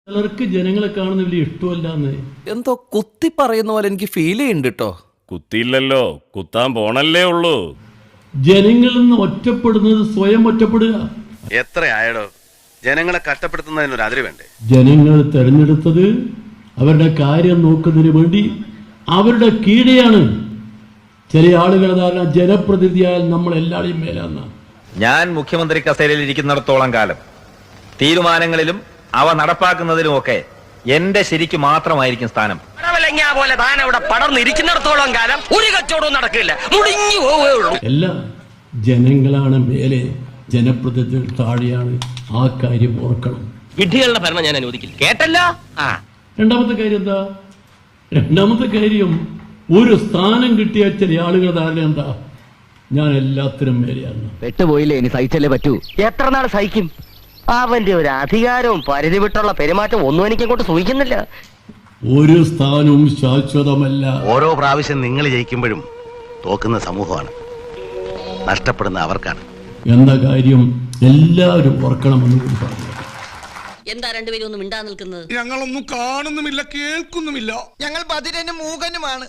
ചിലർക്ക് ജനങ്ങളെ കാണുന്ന വലിയ ഇഷ്ടമല്ലാന്ന് എന്തോ കുത്തി പറയുന്ന പോലെ എനിക്ക് ഫീൽ ചെയ്യുന്നുണ്ട് കേട്ടോ. കുത്തിയില്ലല്ലോ, കുത്താൻ പോണല്ലേ ഉള്ളൂ. ജനങ്ങളിൽ നിന്ന് ഒറ്റപ്പെടുന്നത് സ്വയം ഒറ്റപ്പെടുക. എത്രയായടോ ജനങ്ങളെ കഷ്ടപ്പെടുത്തുന്നതിനൊരു അതിര് വേണ്ടേ? ജനങ്ങൾ തെരഞ്ഞെടുത്തത് അവരുടെ കാര്യം നോക്കുന്നതിന് വേണ്ടി അവരുടെ കീഴെയാണ്. ചില ആളുകൾ ധാരണ ജനപ്രതിനിധിയാൽ നമ്മൾ എല്ലാവരെയും മേലാന്ന. ഞാൻ മുഖ്യമന്ത്രി കസേരയിൽ ഇരിക്കുന്നിടത്തോളം കാലം തീരുമാനങ്ങളിലും അവ നടപ്പാക്കുന്നതിലുമൊക്കെ എന്റെ ശരിക്ക് മാത്രമായിരിക്കും സ്ഥാനം. പോലെ താൻ അവിടെ പടർന്നിരിക്കുന്നിടത്തോളം കാലം ഒരു കച്ചവടവും നടക്കില്ല, മുടിഞ്ഞു പോവുകയുള്ളൂ. എല്ലാ ജനങ്ങളാണ് മേലെ, ജനപ്രതിനിധികൾ താഴെയാണ്. ആ കാര്യം ഓർക്കണം. വിഡ്ഢികളുടെ ഭരണം ഞാൻ അനുവദിക്കില്ല. കേട്ടല്ലോ. രണ്ടാമത്തെ കാര്യം എന്താ? രണ്ടാമത്തെ കാര്യം, ഒരു സ്ഥാനം കിട്ടിയ ചില ആളുകൾ ധാരണ എന്താ, ഞാൻ എല്ലാത്തിനും മേലെയാണ്. പെട്ടുപോയില്ലേ, ഇനി സഹിച്ചല്ലേ പറ്റൂ. എത്ര നാൾ സഹിക്കും? അവന്റെ ഒരു അധികാരവും പരിധി വിട്ടുള്ള പെരുമാറ്റം ഒന്നും എനിക്ക് അങ്ങോട്ട് സൂഹിക്കുന്നില്ല. ഒരു സ്ഥാനവും ശാശ്വതമല്ല. ഓരോ പ്രാവശ്യം നിങ്ങൾ ജയിക്കുമ്പോഴും തോക്കുന്ന സമൂഹമാണ്, നഷ്ടപ്പെടുന്ന അവർക്കാണ് എന്ന കാര്യം എല്ലാവരും ഓർക്കണമെന്ന് കൂടി പറഞ്ഞു. എന്താ രണ്ടുപേരും ഒന്നും മിണ്ടാ നിൽക്കുന്നത്? ഞങ്ങളൊന്നും കാണുന്നുമില്ല, കേൾക്കുന്നുമില്ല. ഞങ്ങൾ ബധിരനും മൂകനുമാണ്.